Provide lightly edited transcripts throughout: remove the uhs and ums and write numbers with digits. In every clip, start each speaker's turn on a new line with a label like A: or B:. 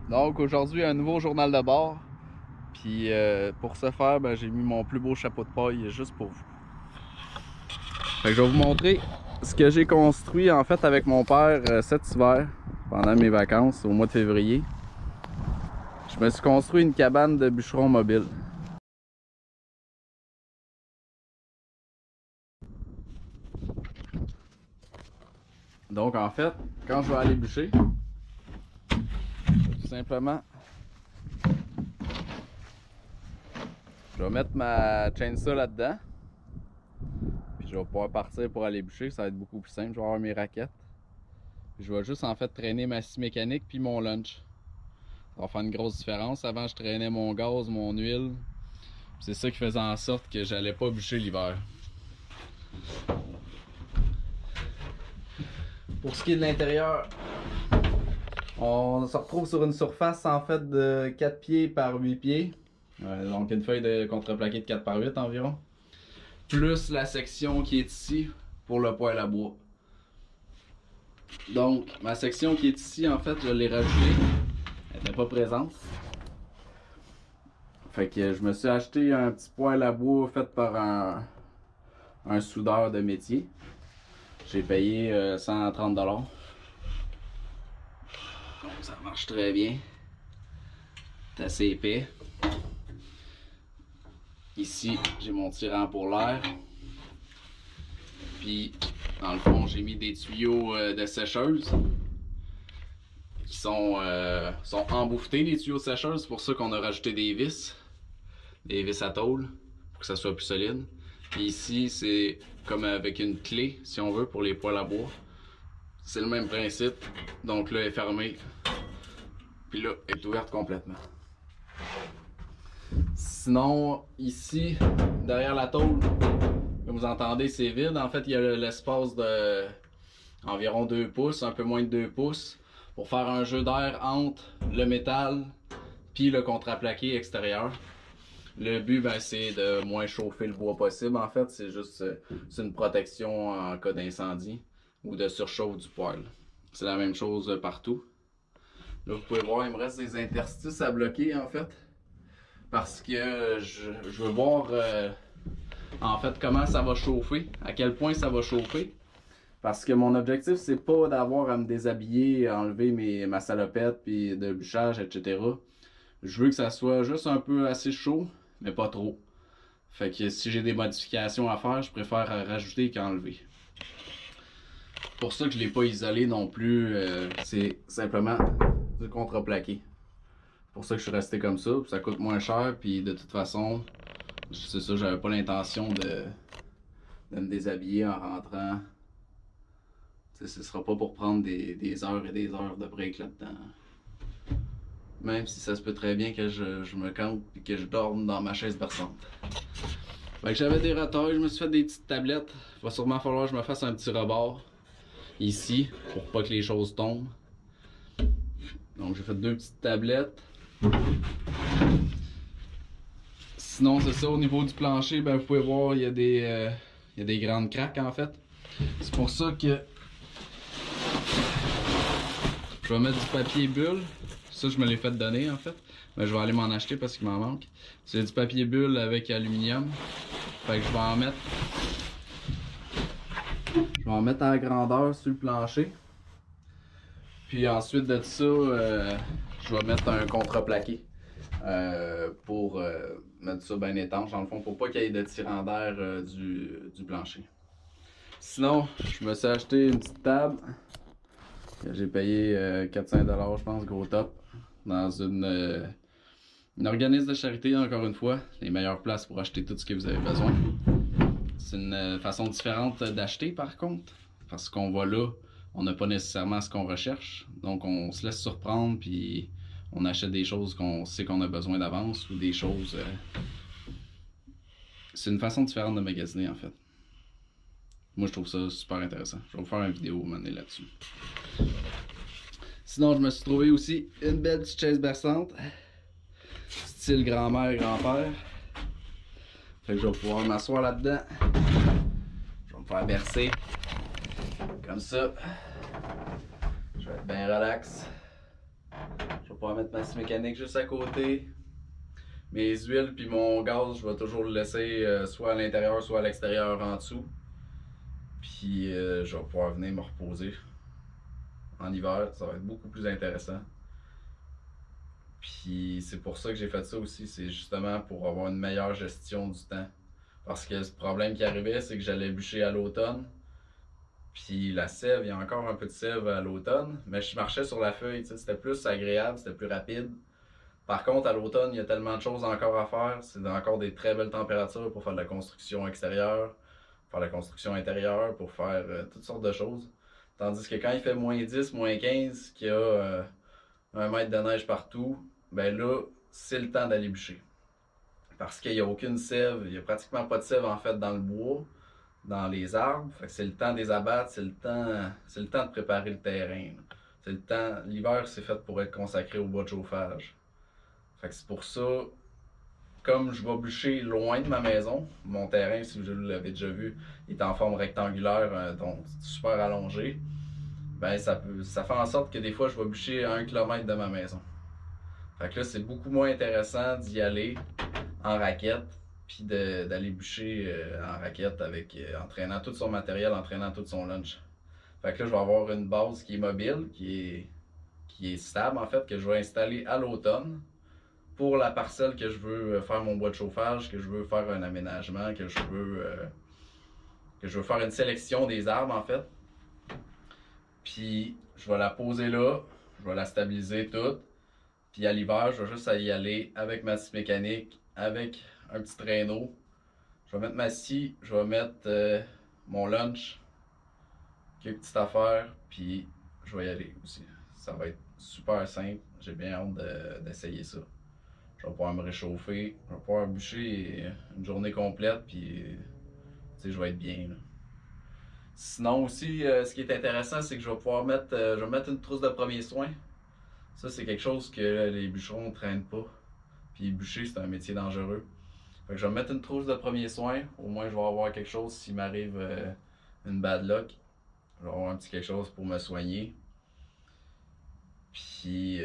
A: Donc aujourd'hui, un nouveau journal de bord. Puis pour ce faire, j'ai mis mon plus beau chapeau de paille juste pour vous. Fait que je vais vous montrer ce que j'ai construit en fait avec mon père cet hiver, pendant mes vacances au mois de février. Je me suis construit une cabane de bûcheron mobile. Donc en fait, quand je vais aller bûcher, tout simplement, je vais mettre ma chainsaw là-dedans. Puis je vais pouvoir partir pour aller bûcher, ça va être beaucoup plus simple. Je vais avoir mes raquettes. Puis je vais juste en fait traîner ma scie mécanique puis mon lunch. Ça va faire une grosse différence. Avant, je traînais mon gaz, mon huile. C'est ça qui faisait en sorte que j'allais pas bûcher l'hiver. Pour ce qui est de l'intérieur, on se retrouve sur une surface en fait de 4 pieds par 8 pieds. Donc une feuille de contreplaqué de 4 par 8 environ. Plus la section qui est ici pour le poêle à bois. Donc ma section qui est ici, en fait, je l'ai rajoutée. Elle n'était pas présente. Fait que je me suis acheté un petit poêle à bois fait par un soudeur de métier. J'ai payé 130$. Donc ça marche très bien. C'est assez épais. Ici, j'ai mon tirant pour l'air. Puis, dans le fond, j'ai mis des tuyaux de sécheuse qui sont embouffetés, les tuyaux de sécheuse. C'est pour ça qu'on a rajouté des vis à tôle pour que ça soit plus solide. Puis ici, c'est comme avec une clé, si on veut, pour les poêles à bois. C'est le même principe. Donc là, elle est fermée. Puis là, elle est ouverte complètement. Sinon, ici, derrière la tôle, comme vous entendez, c'est vide. En fait, il y a l'espace de environ 2 pouces, un peu moins de 2 pouces, pour faire un jeu d'air entre le métal puis le contreplaqué extérieur. Le but, c'est de moins chauffer le bois possible. En fait, c'est juste une protection en cas d'incendie ou de surchauffe du poêle. C'est la même chose partout. Là, vous pouvez voir, il me reste des interstices à bloquer, en fait. Parce que je veux voir, en fait, comment ça va chauffer, à quel point ça va chauffer. Parce que mon objectif, c'est pas d'avoir à me déshabiller, enlever ma salopette, puis de bûchage, etc. Je veux que ça soit juste un peu assez chaud, mais pas trop. Fait que si j'ai des modifications à faire, je préfère rajouter qu'enlever. Pour ça que je l'ai pas isolé non plus, c'est simplement du contreplaqué. Pour ça que je suis resté comme ça, ça coûte moins cher, puis de toute façon, c'est ça, j'avais pas l'intention de me déshabiller en rentrant. T'sais, ce sera pas pour prendre des heures et des heures de break là-dedans. Même si ça se peut très bien que je me campe et que je dorme dans ma chaise berçante. Fait que j'avais des retails, je me suis fait des petites tablettes. Il va sûrement falloir que je me fasse un petit rebord ici pour pas que les choses tombent. Donc j'ai fait 2 petites tablettes. Sinon c'est ça, au niveau du plancher, vous pouvez voir il y a des grandes craques en fait. C'est pour ça que je vais mettre du papier bulle. Ça, je me l'ai fait donner en fait. Mais je vais aller m'en acheter parce qu'il m'en manque. C'est du papier bulle avec aluminium. Fait que je vais en mettre. Je vais en mettre à la grandeur sur le plancher. Puis ensuite de ça, je vais mettre un contreplaqué. Pour mettre ça bien étanche dans le fond, pour pas qu'il y ait de tirant d'air du plancher. Sinon, je me suis acheté une petite table. J'ai payé 400$ je pense, gros top, dans une organisme de charité, encore une fois, les meilleures places pour acheter tout ce que vous avez besoin. C'est une façon différente d'acheter par contre, parce qu'on va là, on n'a pas nécessairement ce qu'on recherche, donc on se laisse surprendre puis on achète des choses qu'on sait qu'on a besoin d'avance ou des choses... C'est une façon différente de magasiner en fait. Moi je trouve ça super intéressant. Je vais vous faire une vidéo menée là-dessus. Sinon, je me suis trouvé aussi une belle petite chaise berçante, style grand-mère, grand-père. Fait que je vais pouvoir m'asseoir là-dedans. Je vais me faire bercer. Comme ça. Je vais être bien relax. Je vais pouvoir mettre ma scie mécanique juste à côté. Mes huiles puis mon gaz, je vais toujours le laisser soit à l'intérieur, soit à l'extérieur en dessous. Puis je vais pouvoir venir me reposer. En hiver, ça va être beaucoup plus intéressant. Puis c'est pour ça que j'ai fait ça aussi, c'est justement pour avoir une meilleure gestion du temps. Parce que ce problème qui arrivait, c'est que j'allais bûcher à l'automne. Puis la sève, il y a encore un peu de sève à l'automne, mais je marchais sur la feuille, c'était plus agréable, c'était plus rapide. Par contre, à l'automne, il y a tellement de choses encore à faire. C'est encore des très belles températures pour faire de la construction extérieure, faire de la construction intérieure, pour faire toutes sortes de choses. Tandis que quand il fait moins 10, moins 15, qu'il y a 1 mètre de neige partout, ben là, c'est le temps d'aller bûcher. Parce qu'il n'y a aucune sève, il n'y a pratiquement pas de sève en fait dans le bois, dans les arbres. Fait que c'est le temps de les abattre, c'est le temps de préparer le terrain. C'est le temps. L'hiver, c'est fait pour être consacré au bois de chauffage. Fait que c'est pour ça, comme je vais bûcher loin de ma maison, mon terrain, si vous l'avez déjà vu, il est en forme rectangulaire, donc super allongé. Ben ça fait en sorte que des fois je vais bûcher à 1 km de ma maison. Fait que là, c'est beaucoup moins intéressant d'y aller en raquette, puis d'aller bûcher en raquette avec entraînant tout son matériel, entraînant tout son lunch. Fait que là, je vais avoir une base qui est mobile, qui est stable en fait, que je vais installer à l'automne pour la parcelle que je veux faire mon bois de chauffage, que je veux faire un aménagement, que je veux faire une sélection des arbres en fait. Puis je vais la poser là, je vais la stabiliser toute. Puis à l'hiver, je vais juste y aller avec ma scie mécanique, avec un petit traîneau. Je vais mettre ma scie, je vais mettre mon lunch, quelques petites affaires, puis je vais y aller aussi. Ça va être super simple, j'ai bien hâte d'essayer ça. Je vais pouvoir me réchauffer, je vais pouvoir bûcher une journée complète, puis je vais être bien. Là. Sinon aussi, ce qui est intéressant, c'est que je vais pouvoir mettre une trousse de premiers soins. Ça, c'est quelque chose que les bûcherons ne traînent pas. Puis bûcher, c'est un métier dangereux. Fait que je vais mettre une trousse de premiers soins. Au moins, je vais avoir quelque chose s'il m'arrive une bad luck. Je vais avoir un petit quelque chose pour me soigner. Puis,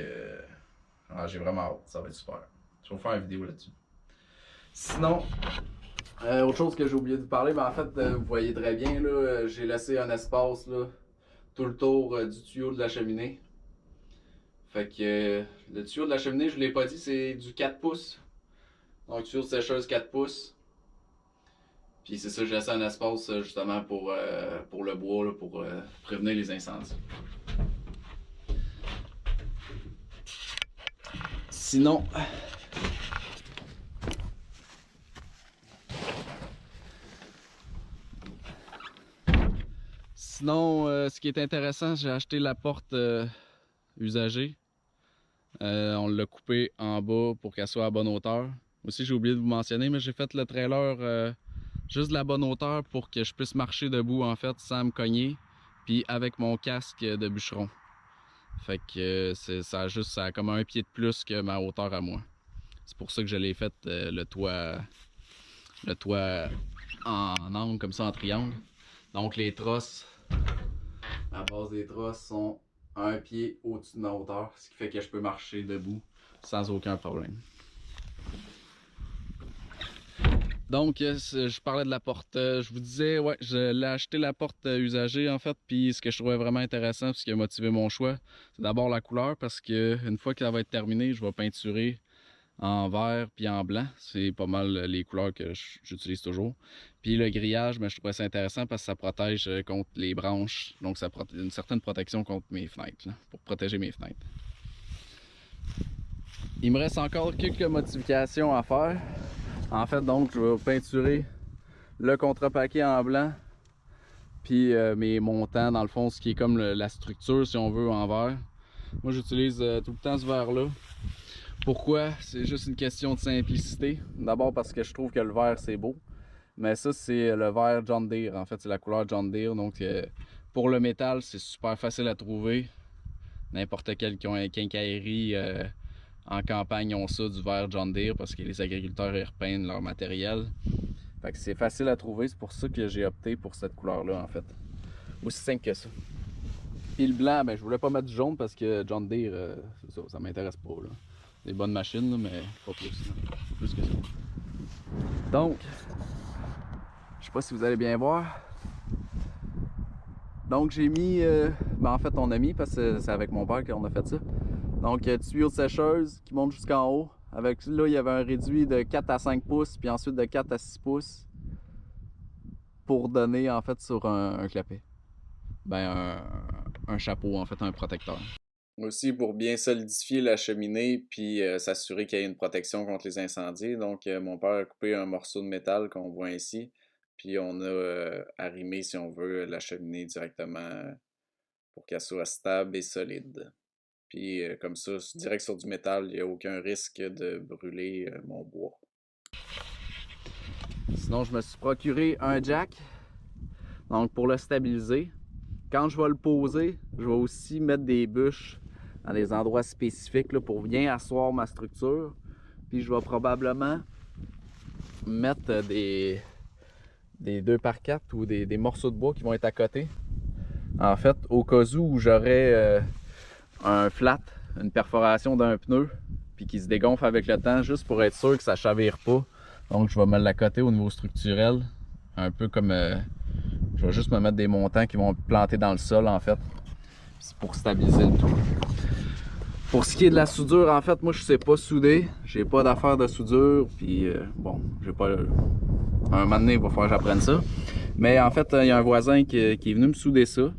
A: j'ai vraiment hâte. Ça va être super. Je vais vous faire une vidéo là-dessus. Sinon, autre chose que j'ai oublié de vous parler, en fait, vous voyez très bien, là, j'ai laissé un espace là, tout le tour du tuyau de la cheminée. Fait que le tuyau de la cheminée, je ne vous l'ai pas dit, c'est du 4 pouces. Donc tuyau de sécheuse 4 pouces. Puis c'est ça, j'ai laissé un espace justement pour le bois, là, pour prévenir les incendies. Sinon, ce qui est intéressant, j'ai acheté la porte usagée. On l'a coupée en bas pour qu'elle soit à bonne hauteur. Aussi, j'ai oublié de vous mentionner, mais j'ai fait le trailer juste de la bonne hauteur pour que je puisse marcher debout en fait sans me cogner, puis avec mon casque de bûcheron. Fait que ça a comme un pied de plus que ma hauteur à moi. C'est pour ça que je l'ai fait le toit en angle comme ça en triangle. Donc les trosses, la base des trosses sont un pied au-dessus de ma hauteur, ce qui fait que je peux marcher debout sans aucun problème. Donc, je parlais de la porte. Je vous disais, ouais, je l'ai acheté la porte usagée en fait. Puis ce que je trouvais vraiment intéressant, ce qui a motivé mon choix, c'est d'abord la couleur parce que une fois qu'elle va être terminée, je vais peinturer en vert puis en blanc. C'est pas mal les couleurs que j'utilise toujours. Puis le grillage, je trouvais ça intéressant parce que ça protège contre les branches. Donc ça a une certaine protection contre mes fenêtres, là, pour protéger mes fenêtres. Il me reste encore quelques modifications à faire. En fait, donc, je vais peinturer le contrepaquet en blanc. Puis mes montants, dans le fond, ce qui est comme la structure, si on veut, en vert. Moi, j'utilise tout le temps ce vert-là. Pourquoi? C'est juste une question de simplicité. D'abord parce que je trouve que le vert, c'est beau. Mais ça, c'est le vert John Deere. En fait, c'est la couleur John Deere. Donc, pour le métal, c'est super facile à trouver. N'importe quel qui a un quincaillerie en campagne ont ça, du vert John Deere, parce que les agriculteurs ils repeignent leur matériel. Fait que c'est facile à trouver. C'est pour ça que j'ai opté pour cette couleur-là, en fait. Aussi simple que ça. Puis le blanc, ben je voulais pas mettre du jaune parce que John Deere, ça m'intéresse pas. Là. Des bonnes machines, là, mais pas plus. Là. Pas plus que ça. Donc, je sais pas si vous allez bien voir. Donc j'ai mis, ben en fait on a mis parce que c'est avec mon père qu'on a fait ça. Donc tuyau de sécheuse qui monte jusqu'en haut. Avec là il y avait un réduit de 4 à 5 pouces puis ensuite de 4 à 6 pouces pour donner en fait sur un clapet. Ben un chapeau en fait, un protecteur. Aussi pour bien solidifier la cheminée puis s'assurer qu'il y ait une protection contre les incendies. Donc mon père a coupé un morceau de métal qu'on voit ici. Puis on a arrimé, si on veut, la cheminée directement pour qu'elle soit stable et solide. Puis comme ça, direct sur du métal, il n'y a aucun risque de brûler mon bois. Sinon, je me suis procuré un jack. Donc pour le stabiliser. Quand je vais le poser, je vais aussi mettre des bûches dans des endroits spécifiques là, pour bien asseoir ma structure. Puis je vais probablement mettre des 2x4 ou des morceaux de bois qui vont être à côté. En fait, au cas où j'aurais un flat, une perforation d'un pneu, puis qui se dégonfle avec le temps, juste pour être sûr que ça ne chavire pas. Donc je vais me l'accoter au niveau structurel, un peu comme... je vais juste me mettre des montants qui vont planter dans le sol en fait. C'est pour stabiliser le tout. Pour ce qui est de la soudure, en fait, moi je sais pas souder. J'ai pas d'affaire de soudure, puis bon, j'ai pas... Un moment donné, il va falloir que j'apprenne ça. Mais en fait, il y a un voisin qui est venu me souder ça.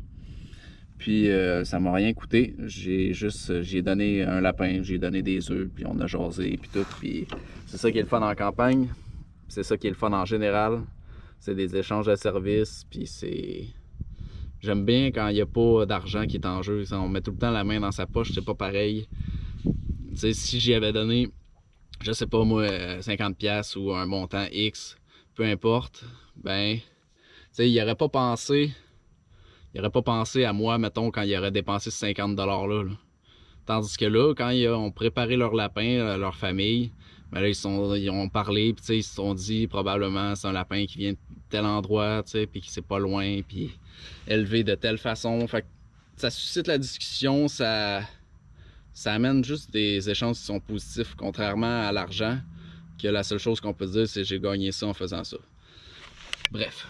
A: Puis ça m'a rien coûté. J'ai donné un lapin, j'ai donné des œufs, puis on a jasé, puis tout. Puis c'est ça qui est le fun en campagne. C'est ça qui est le fun en général. C'est des échanges de services, puis c'est... J'aime bien quand il n'y a pas d'argent qui est en jeu. On met tout le temps la main dans sa poche, c'est pas pareil. Tu sais, si j'y avais donné, je sais pas moi, 50$ ou un montant X, peu importe, ben, tu sais, il aurait pas pensé à moi, mettons, quand il aurait dépensé ce 50$ là. Tandis que là, quand ils ont préparé leur lapin, leur famille, ben là, ils ont parlé, puis ils se sont dit probablement c'est un lapin qui vient de tel endroit, puis qui c'est pas loin, puis élevé de telle façon. Fait que ça suscite la discussion, ça amène juste des échanges qui sont positifs, contrairement à l'argent, que la seule chose qu'on peut dire, c'est j'ai gagné ça en faisant ça. Bref.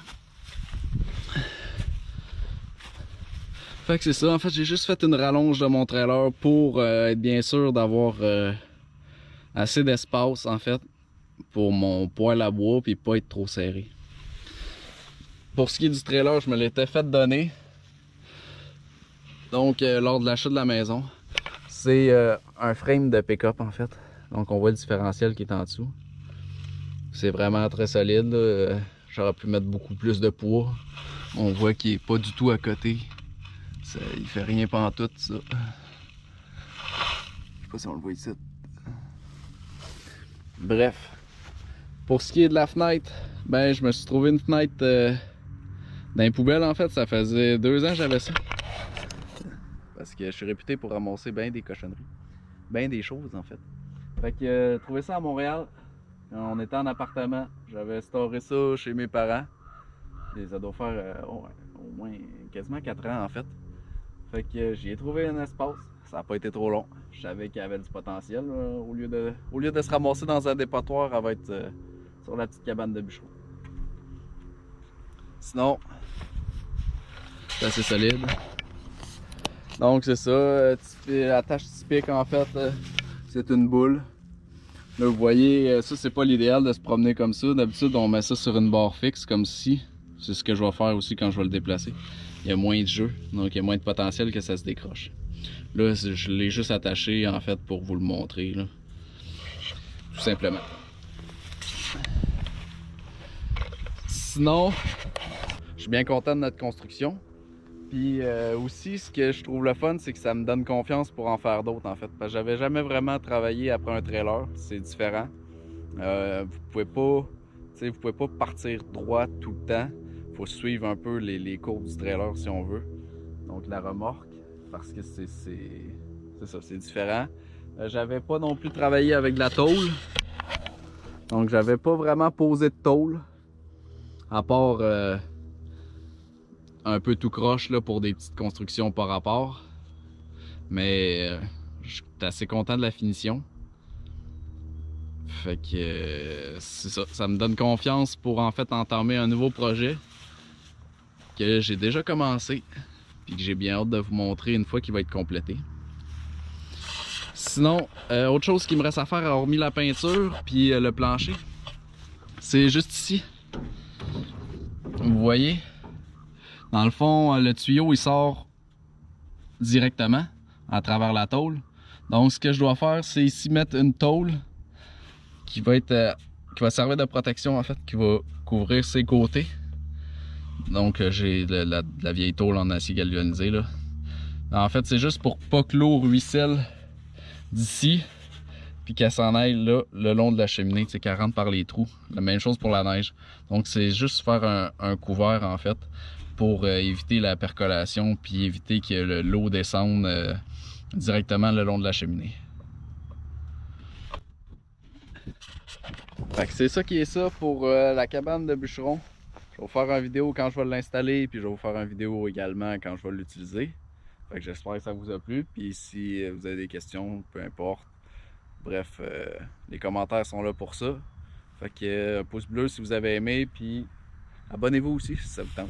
A: Fait que c'est ça, en fait j'ai juste fait une rallonge de mon trailer pour être bien sûr d'avoir assez d'espace en fait pour mon poêle à bois puis pas être trop serré. Pour ce qui est du trailer, je me l'étais fait donner. Donc lors de l'achat de la maison. C'est un frame de pick-up en fait. Donc on voit le différentiel qui est en dessous. C'est vraiment très solide. J'aurais pu mettre beaucoup plus de poids. On voit qu'il est pas du tout à côté. Ça, il fait rien pantoute ça. Je sais pas si on le voit ici. Bref. Pour ce qui est de la fenêtre, ben je me suis trouvé une fenêtre dans les poubelles en fait. Ça faisait 2 ans que j'avais ça. Parce que je suis réputé pour ramasser bien des cochonneries. Bien des choses en fait. Fait que trouvé ça à Montréal. On était en appartement. J'avais storé ça chez mes parents. Et ça doit faire au moins quasiment 4 ans en fait. Fait que j'y ai trouvé un espace. Ça n'a pas été trop long. Je savais qu'il y avait du potentiel. Au lieu de se ramasser dans un dépotoir, elle va être sur la petite cabane de bûcheron. Sinon, c'est assez solide. Donc c'est ça. La tâche typique en fait, c'est une boule. Là vous voyez, ça c'est pas l'idéal de se promener comme ça. D'habitude on met ça sur une barre fixe comme ci. C'est ce que je vais faire aussi quand je vais le déplacer. Il y a moins de jeu, donc il y a moins de potentiel que ça se décroche. Là, je l'ai juste attaché en fait pour vous le montrer, là. Tout simplement. Sinon, je suis bien content de notre construction. Puis aussi, ce que je trouve le fun, c'est que ça me donne confiance pour en faire d'autres en fait. Parce que j'avais jamais vraiment travaillé après un trailer, c'est différent. Vous pouvez pas partir droit tout le temps. Faut suivre un peu les courbes du trailer si on veut. Donc la remorque, parce que c'est ça, c'est différent. J'avais pas non plus travaillé avec de la tôle. Donc j'avais pas vraiment posé de tôle. À part un peu tout croche là, pour des petites constructions par rapport. Mais je suis assez content de la finition. Fait que c'est ça, ça me donne confiance pour en fait entamer un nouveau projet que j'ai déjà commencé puis que j'ai bien hâte de vous montrer une fois qu'il va être complété. Sinon, autre chose qui me reste à faire, hormis la peinture puis le plancher, c'est juste ici. Vous voyez, dans le fond, le tuyau il sort directement à travers la tôle. Donc ce que je dois faire, c'est ici mettre une tôle qui va être qui va servir de protection en fait, qui va couvrir ses côtés. Donc j'ai de la vieille tôle en acier galvanisé là. En fait, c'est juste pour pas que l'eau ruisselle d'ici puis qu'elle s'en aille là le long de la cheminée, tu sais, qu'elle rentre par les trous. La même chose pour la neige. Donc c'est juste faire un couvert en fait pour éviter la percolation puis éviter que l'eau descende directement le long de la cheminée. Fait que c'est ça qui est ça pour la cabane de bûcheron. Je vais vous faire une vidéo quand je vais l'installer, puis je vais vous faire une vidéo également quand je vais l'utiliser. Fait que j'espère que ça vous a plu, puis si vous avez des questions, peu importe. Bref, les commentaires sont là pour ça. Fait que un pouce bleu si vous avez aimé, puis abonnez-vous aussi si ça vous tente.